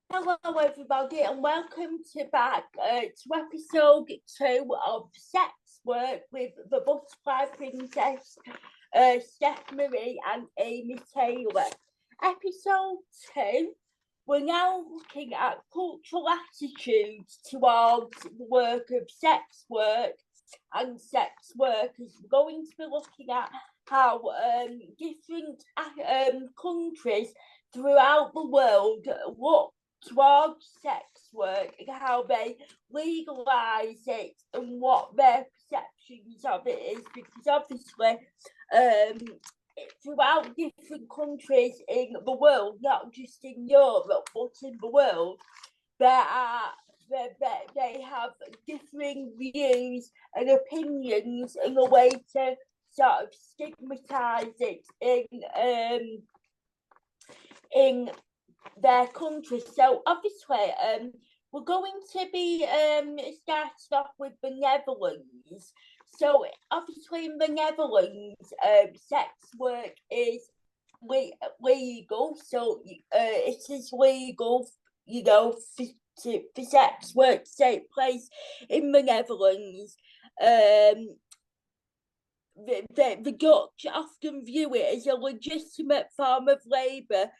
Hello, everybody, and welcome to episode 2 of Sex Work with the Butterfly Princess, Steph Marie and Amy Taylor. Episode 2, we're now looking at cultural attitudes towards the work of sex work and sex workers. We're going to be looking at how different countries throughout the world look towards sex work and how they legalise it and what their perceptions of it is, because obviously throughout different countries in the world, not just in Europe but in the world, they have differing views and opinions and a way to sort of stigmatise it in their country. So obviously, we're going to be starting off with the Netherlands. So obviously, in the Netherlands, sex work is legal. So it is legal, for sex work to take place in the Netherlands. The Dutch often view it as a legitimate form of labour,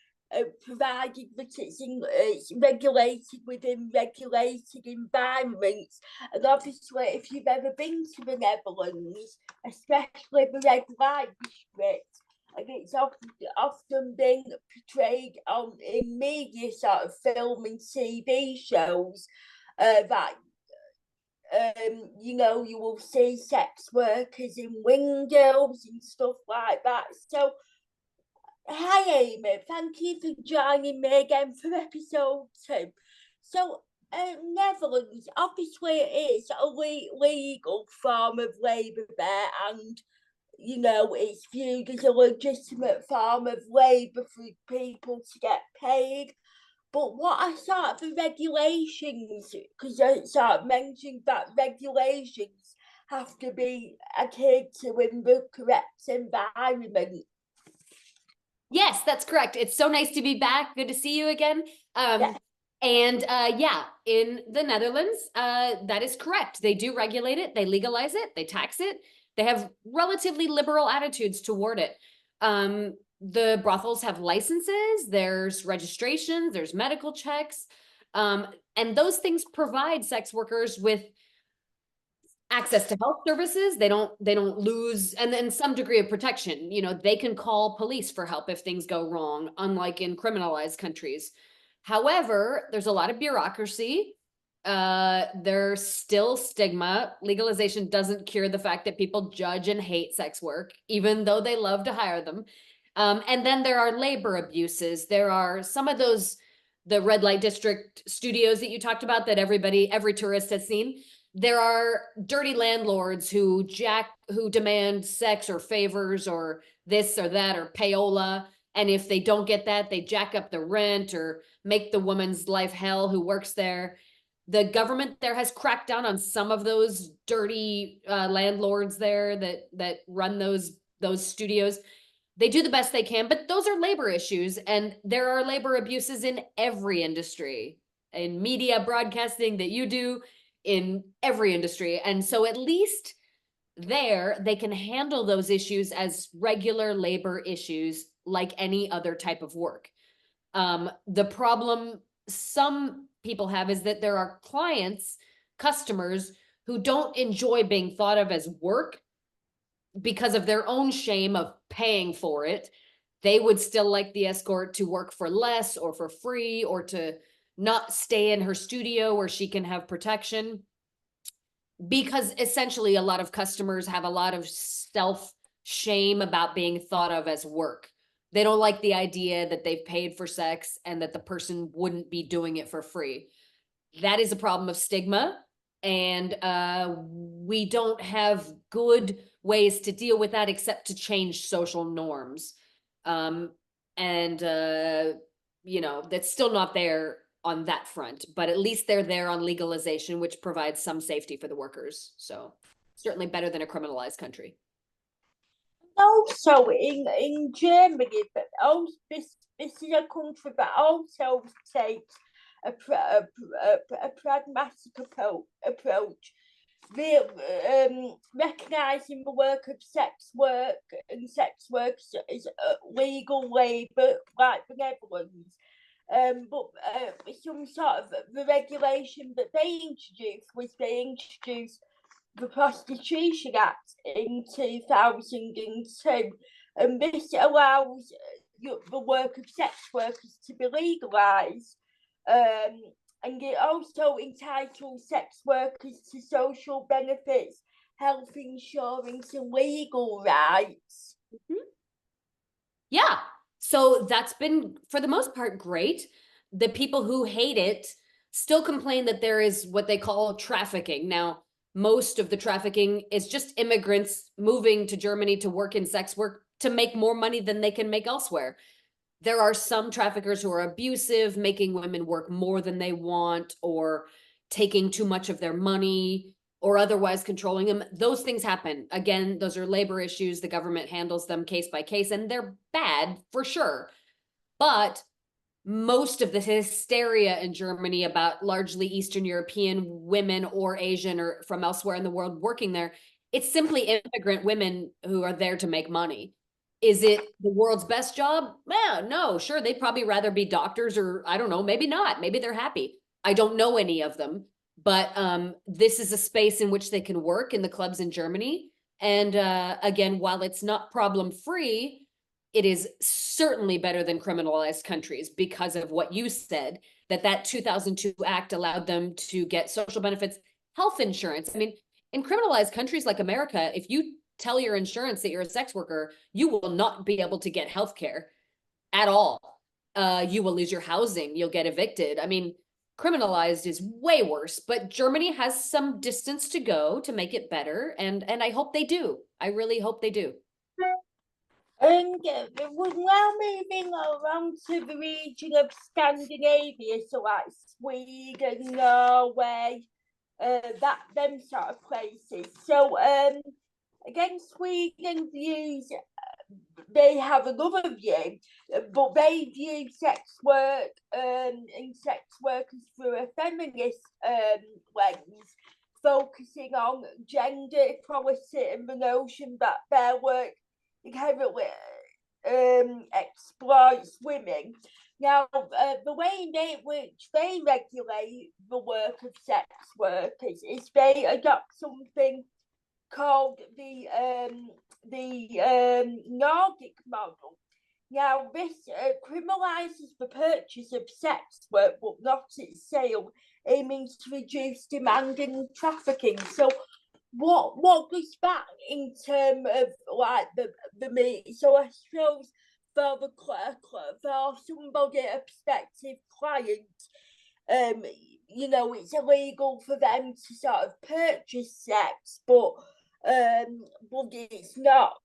provided that it's regulated within regulated environments. And obviously, if you've ever been to the Netherlands, especially the red light district, and it's often been portrayed in media, sort of film and TV shows, that you will see sex workers in windows and stuff like that. So, hi Amy, thank you for joining me again for episode 2. So, Netherlands, obviously it is a legal form of labour there, and it's viewed as a legitimate form of labour for people to get paid. But what are sort of the regulations? Because I sort of mentioned that regulations have to be adhered to in the correct environment. Yes, that's correct. It's so nice to be back. Good to see you again. Yeah. And yeah, in the Netherlands, that is correct. They do regulate it, they legalize it, they tax it. They have relatively liberal attitudes toward it. The brothels have licenses, there's registrations, there's medical checks, and those things provide sex workers with access to health services. They don't lose, and then some degree of protection. They can call police for help if things go wrong, unlike in criminalized countries. However, there's a lot of bureaucracy. There's still stigma. Legalization doesn't cure the fact that people judge and hate sex work, even though they love to hire them. And then there are labor abuses. There are some of those, the red light district studios that you talked about that every tourist has seen. There are dirty landlords who demand sex or favors or this or that or payola. And if they don't get that, they jack up the rent or make the woman's life hell who works there. The government there has cracked down on some of those dirty landlords there that run those studios. They do the best they can, but those are labor issues, and there are labor abuses in every industry, in media broadcasting that you do, in every industry. And so at least there they can handle those issues as regular labor issues like any other type of work. The problem some people have is that there are customers who don't enjoy being thought of as work because of their own shame of paying for it. They would still like the escort to work for less or for free, or to not stay in her studio where she can have protection, because essentially a lot of customers have a lot of self shame about being thought of as work. They don't like the idea that they've paid for sex and that the person wouldn't be doing it for free. That is a problem of stigma. And we don't have good ways to deal with that except to change social norms. And that's still not there on that front, but at least they're there on legalization, which provides some safety for the workers. So certainly better than a criminalized country. Also, in Germany, but also this is a country that also takes a pragmatic approach, recognising the work of sex work and sex work as legal labour, like the Netherlands. But some sort of the regulation that they introduced was they introduced the Prostitution Act in 2002, and this allows the work of sex workers to be legalised, and it also entitles sex workers to social benefits, health insurance, and legal rights. Yeah, so that's been, for the most part, great. The people who hate it still complain that there is what they call trafficking. Now, most of the trafficking is just immigrants moving to Germany to work in sex work to make more money than they can make elsewhere. There are some traffickers who are abusive, making women work more than they want, or taking too much of their money, or otherwise controlling them. Those things happen. Again, those are labor issues. The government handles them case by case, and they're bad for sure. But most of the hysteria in Germany about largely Eastern European women or Asian or from elsewhere in the world working there, it's simply immigrant women who are there to make money. Is it the world's best job? Yeah, no, sure. They'd probably rather be doctors, or I don't know, maybe not. Maybe they're happy. I don't know any of them, but this is a space in which they can work in the clubs in Germany. And again, while it's not problem free, it is certainly better than criminalized countries because of what you said, that 2002 act allowed them to get social benefits, health insurance. I mean, in criminalized countries like America, if you tell your insurance that you're a sex worker, you will not be able to get health care at all. You will lose your housing. You'll get evicted. I mean, criminalized is way worse, but Germany has some distance to go to make it better. And I hope they do. I really hope they do. And we're now moving along to the region of Scandinavia, so like Sweden, Norway, them sort of places. So again, Sweden views, they have another view, but they view sex work and sex workers through a feminist lens, focusing on gender equality and the notion that their work inherently exploits women. Now, the way in which they regulate the work of sex workers is they adopt something called the Nordic model. Now, this criminalises the purchase of sex work, but not its sale, aiming to reduce demand and trafficking. So, what goes back in terms of like the meat? So I suppose for somebody, a prospective client, you know, it's illegal for them to sort of purchase sex, but it's not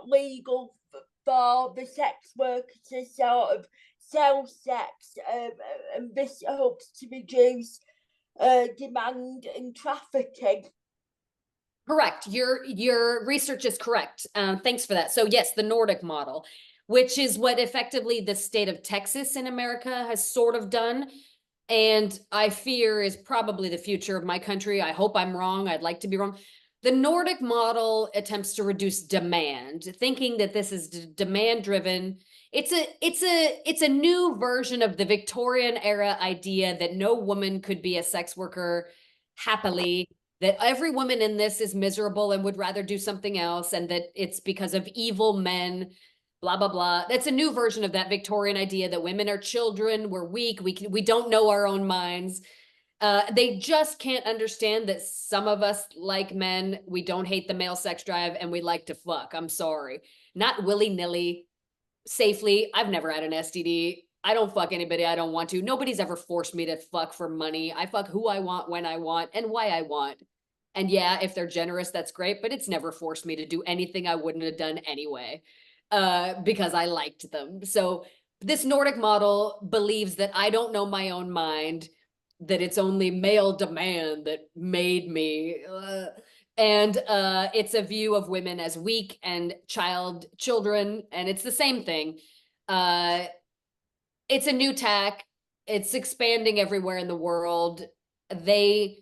legal for the sex worker to sort of sell sex, and this hopes to reduce demand and trafficking. Correct. Your research is correct. Thanks for that. So yes, the Nordic model, which is what effectively the state of Texas in America has sort of done, and I fear is probably the future of my country. I hope I'm wrong. I'd like to be wrong. The Nordic model attempts to reduce demand, thinking that this is demand driven. It's a new version of the Victorian era idea that no woman could be a sex worker happily, that every woman in this is miserable and would rather do something else, and that it's because of evil men, blah, blah, blah. That's a new version of that Victorian idea that women are children, we're weak, we don't know our own minds. They just can't understand that some of us, like men, we don't hate the male sex drive and we like to fuck. I'm sorry. Not willy-nilly, safely. I've never had an STD. I don't fuck anybody I don't want to. Nobody's ever forced me to fuck for money. I fuck who I want, when I want, and why I want. And yeah, if they're generous, that's great, but it's never forced me to do anything I wouldn't have done anyway, because I liked them. So this Nordic model believes that I don't know my own mind, that it's only male demand that made me. And it's a view of women as weak and children, and it's the same thing. It's a new tack. it's expanding everywhere in the world. The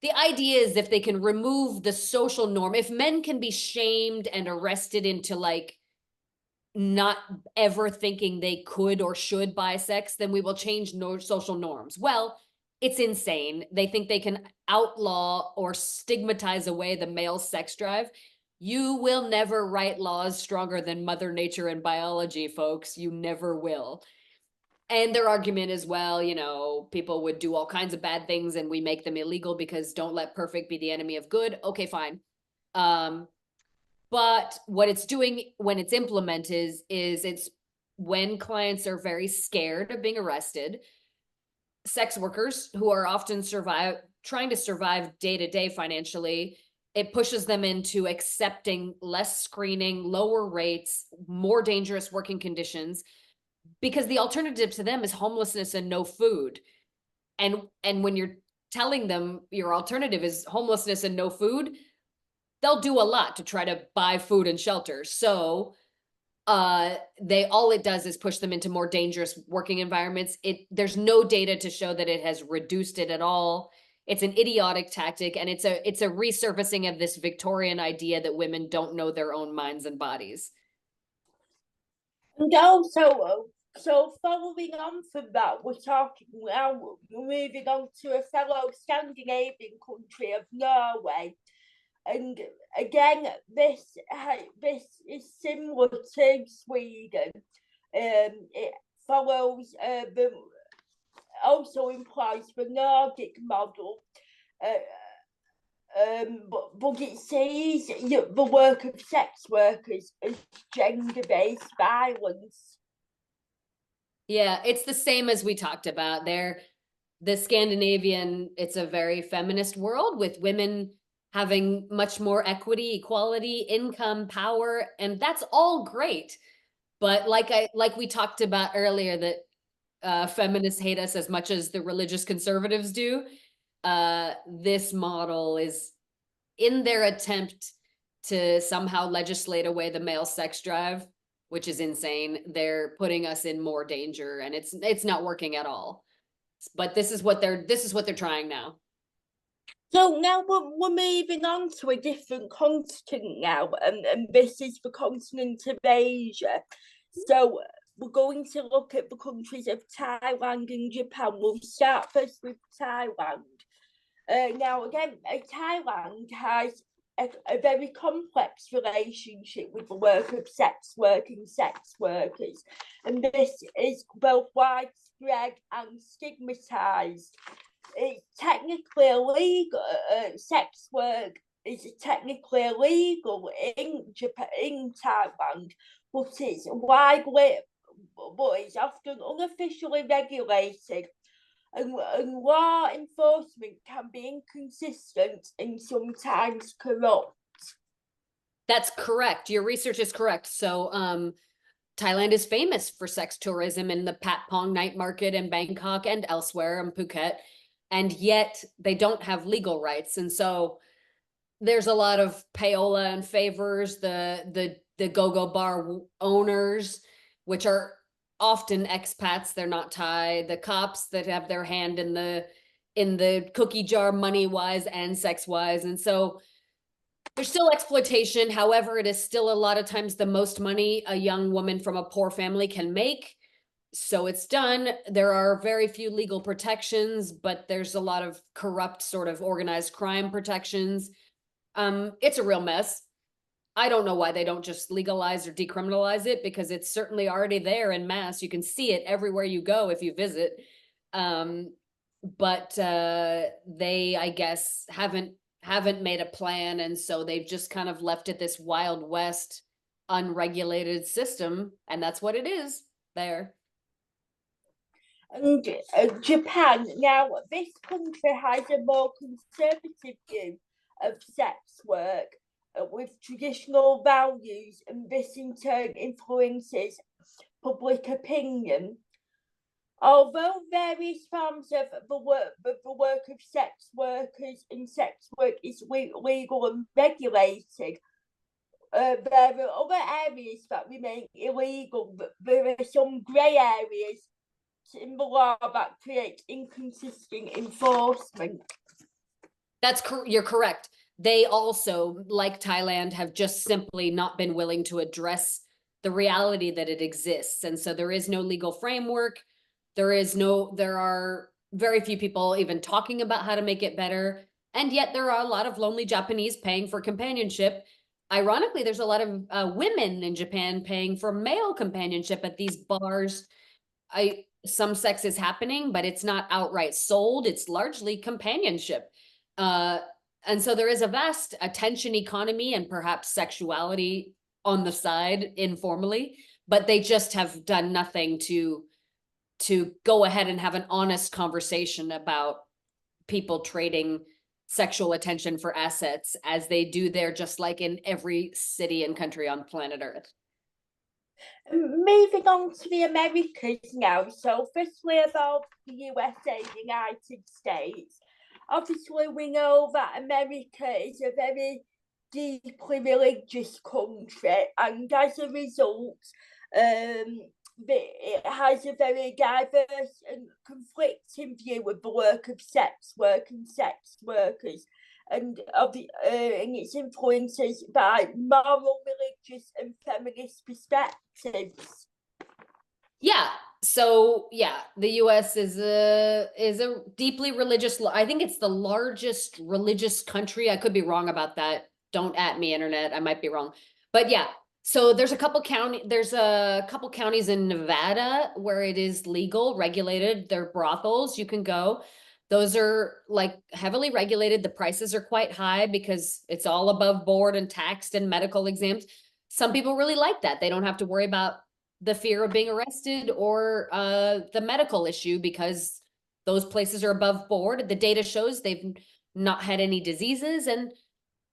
idea is if they can remove the social norm, if men can be shamed and arrested into like not ever thinking they could or should buy sex, then we will change social norms. Well, it's insane. They think they can outlaw or stigmatize away the male sex drive. You will never write laws stronger than Mother Nature and biology, folks. You never will. And their argument is, well, you know, people would do all kinds of bad things and we make them illegal because don't let perfect be the enemy of good. Okay, fine. But what it's doing when it's implemented is it's when clients are very scared of being arrested, sex workers who are often trying to survive day to day financially, it pushes them into accepting less screening, lower rates, more dangerous working conditions, because the alternative to them is homelessness and no food. And when you're telling them your alternative is homelessness and no food, they'll do a lot to try to buy food and shelter. So all it does is push them into more dangerous working environments. There's no data to show that it has reduced it at all. It's an idiotic tactic, and it's a resurfacing of this Victorian idea that women don't know their own minds and bodies. And also, so following on from that, we're moving on to a fellow Scandinavian country of Norway. And again, this is similar to Sweden. It follows also employs the Nordic model, but it sees the work of sex workers as gender-based violence. Yeah, it's the same as we talked about there. The Scandinavian, it's a very feminist world with women having much more equity, equality, income, power, and that's all great. But like we talked about earlier, that feminists hate us as much as the religious conservatives do. This model is in their attempt to somehow legislate away the male sex drive, which is insane. They're putting us in more danger, and it's not working at all. But this is what they're trying now. So now we're moving on to a different continent now, and this is the continent of Asia. So we're going to look at the countries of Thailand and Japan. We'll start first with Thailand. Now, again, Thailand has a very complex relationship with the work of sex workers, and this is both widespread and stigmatized. It's technically illegal. Sex work is technically illegal in Japan, in Thailand, but it's often unofficially regulated, and law enforcement can be inconsistent and sometimes corrupt. That's correct. Your research is correct. So, Thailand is famous for sex tourism in the Patpong night market in Bangkok and elsewhere in Phuket, and yet they don't have legal rights. And so there's a lot of payola and favors. The go-go bar owners, which are often expats, they're not Thai. The cops that have their hand in the cookie jar, money-wise and sex-wise. And so there's still exploitation. However, it is still a lot of times the most money a young woman from a poor family can make. So it's done. There are very few legal protections, but there's a lot of corrupt sort of organized crime protections. It's a real mess. I don't know why they don't just legalize or decriminalize it, because it's certainly already there in mass. You can see it everywhere you go if you visit. But they, I guess, haven't made a plan, and so they've just kind of left it this Wild West unregulated system, and that's what it is there. And Japan, now this country has a more conservative view of sex work with traditional values, and this in turn influences public opinion. Although various forms of the work of sex workers and sex work is legal and regulated, there are other areas that remain illegal, but there are some grey areas in the law that creates inconsistent enforcement. You're correct. They also, like Thailand, have just simply not been willing to address the reality that it exists. And so there is no legal framework. There are very few people even talking about how to make it better. And yet there are a lot of lonely Japanese paying for companionship. Ironically, there's a lot of women in Japan paying for male companionship at these bars. Some sex is happening, but it's not outright sold. It's largely companionship. And so there is a vast attention economy and perhaps sexuality on the side informally, but they just have done nothing to go ahead and have an honest conversation about people trading sexual attention for assets as they do there, just like in every city and country on planet Earth. Moving on to the Americas now. So firstly about the USA, the United States. Obviously we know that America is a very deeply religious country, and as a result, it has a very diverse and conflicting view of the work of sex work and sex workers, and its influences by moral, religious, and feminist perspectives. Yeah. So yeah, the US is a deeply religious, I think it's the largest religious country. I could be wrong about that. Don't at me, internet. I might be wrong. But yeah, so there's a couple counties in Nevada where it is legal, regulated. They're brothels. You can go. Those are like heavily regulated. The prices are quite high because it's all above board and taxed and medical exams. Some people really like that. They don't have to worry about the fear of being arrested or the medical issue because those places are above board. The data shows they've not had any diseases, and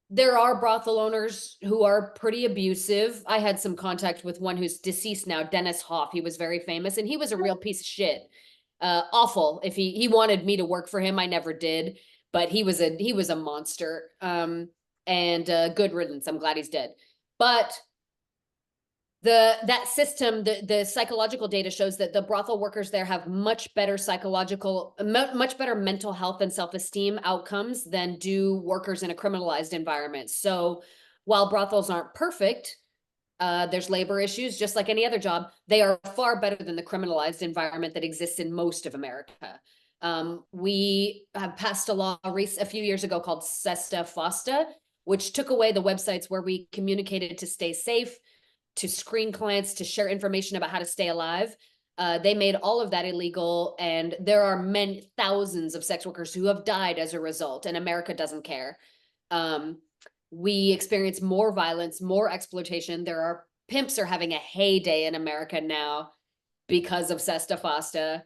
there are brothel owners who are pretty abusive. I had some contact with one who's deceased now, Dennis Hoff. He was very famous, and he was a real piece of shit. Awful. If he wanted me to work for him, I never did, but he was a monster. And good riddance. I'm glad he's dead. But that system, the psychological data shows that the brothel workers there have much better much better mental health and self-esteem outcomes than do workers in a criminalized environment. So while brothels aren't perfect, there's labor issues just like any other job. They are far better than the criminalized environment that exists in most of America. We have passed a law a few years ago called SESTA FOSTA, which took away the websites where we communicated to stay safe, to screen clients, to share information about how to stay alive. They made all of that illegal, and there are thousands of sex workers who have died as a result, and America doesn't care. We experience more violence, more exploitation. Pimps are having a heyday in America now because of SESTA FOSTA,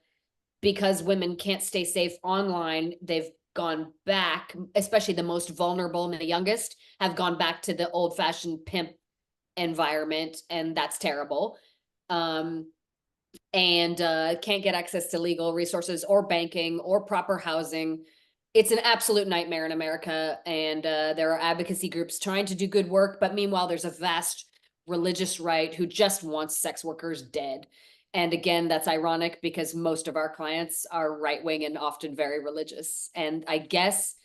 because women can't stay safe online. They've gone back, especially the most vulnerable and the youngest, have gone back to the old-fashioned pimp environment, and that's terrible. And can't get access to legal resources or banking or proper housing. It's an absolute nightmare in America, and there are advocacy groups trying to do good work, but meanwhile there's a vast religious right who just wants sex workers dead. And again, that's ironic because most of our clients are right-wing and often very religious, and I guess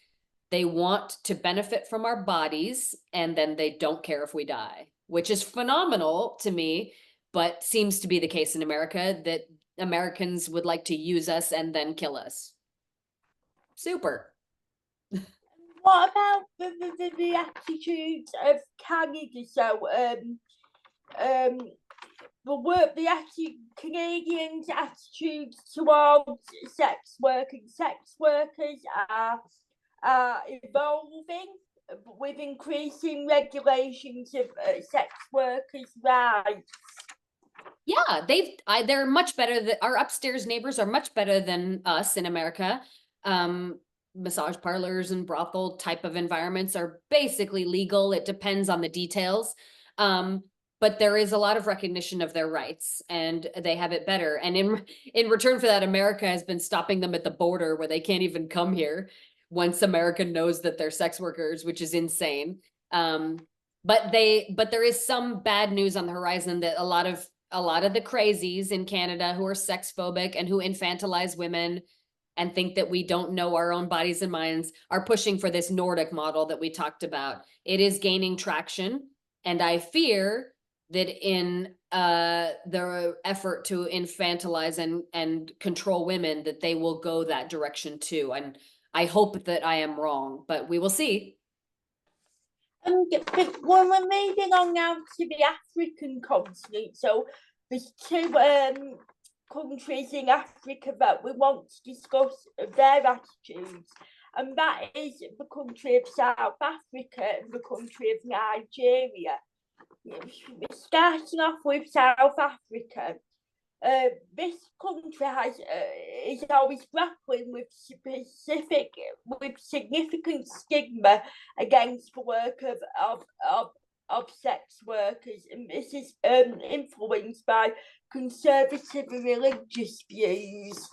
they want to benefit from our bodies, and then they don't care if we die, which is phenomenal to me, but seems to be the case in America, that Americans would like to use us and then kill us. Super. What about the attitudes of Canada? So, Canadians' attitudes towards sex work and sex workers are evolving with increasing regulations of sex workers' rights. Yeah, they're much better. Our upstairs neighbors are much better than us in America. Massage parlors and brothel type of environments are basically legal. It depends on the details. But there is a lot of recognition of their rights, and they have it better. And in return for that, America has been stopping them at the border where they can't even come here once America knows that they're sex workers, which is insane. But there is some bad news on the horizon that a lot of a lot of the crazies in Canada who are sex phobic and who infantilize women and think that we don't know our own bodies and minds are pushing for this Nordic model that we talked about. It is gaining traction. And I fear that in the effort to infantilize and control women, that they will go that direction too. And I hope that I am wrong, but we will see. But when we're moving on now to the African continent, so there's two countries in Africa that we want to discuss their attitudes, and that is the country of South Africa and the country of Nigeria. Starting off with South Africa, this country is always grappling with significant stigma against the work of sex workers, and this is influenced by conservative religious views.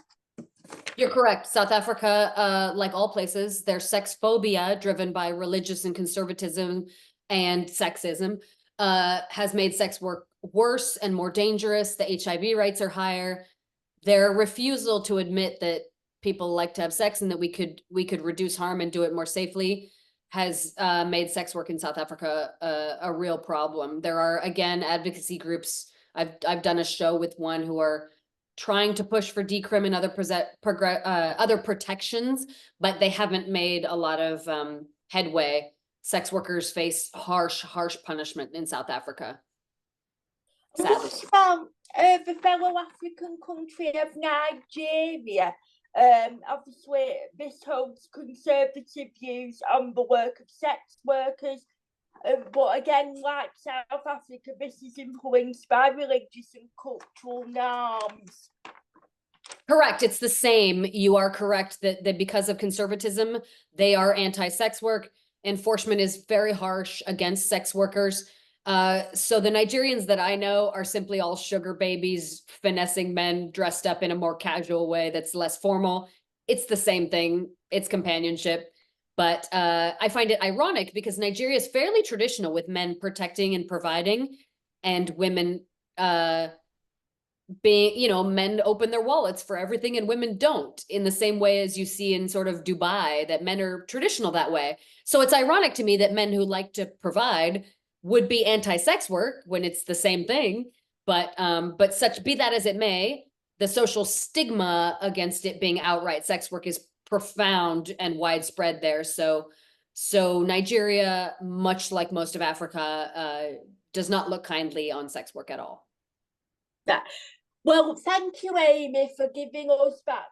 You're correct. South Africa, like all places, there's sex phobia driven by religious and conservatism and sexism, has made sex work worse and more dangerous. The HIV rates are higher. Their refusal to admit that people like to have sex and that we could reduce harm and do it more safely has made sex work in South Africa a real problem. There are, again, advocacy groups. I've done a show with one who are trying to push for decrim and other protections, but they haven't made a lot of headway. Sex workers face harsh punishment in South Africa. Sadly. What about the fellow African country of Nigeria? Obviously, this holds conservative views on the work of sex workers, but again, like South Africa, this is influenced by religious and cultural norms. Correct. It's the same. You are correct that because of conservatism, they are anti-sex work. Enforcement is very harsh against sex workers. So the Nigerians that I know are simply all sugar babies, finessing men dressed up in a more casual way that's less formal. It's the same thing. It's companionship. But I find it ironic because Nigeria is fairly traditional with men protecting and providing, and women being, you know, men open their wallets for everything and women don't, in the same way as you see in sort of Dubai, that men are traditional that way. So it's ironic to me that men who like to provide would be anti-sex work when it's the same thing. But such be that as it may, the social stigma against it being outright sex work is profound and widespread there. So Nigeria, much like most of Africa, does not look kindly on sex work at all. Yeah. Well, thank you, Amy, for giving us that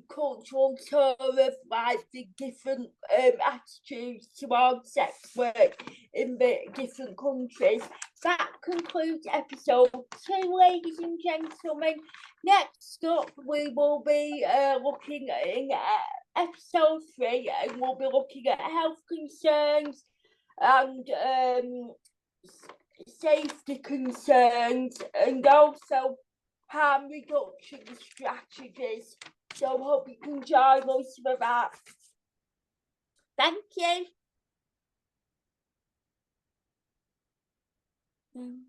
cultural tour of like the different attitudes towards sex work in the different countries. That concludes episode 2, ladies and gentlemen. Next up, we will be looking at episode 3, and we'll be looking at health concerns and safety concerns, and also harm reduction strategies. So I hope you can join us for that. Thank you.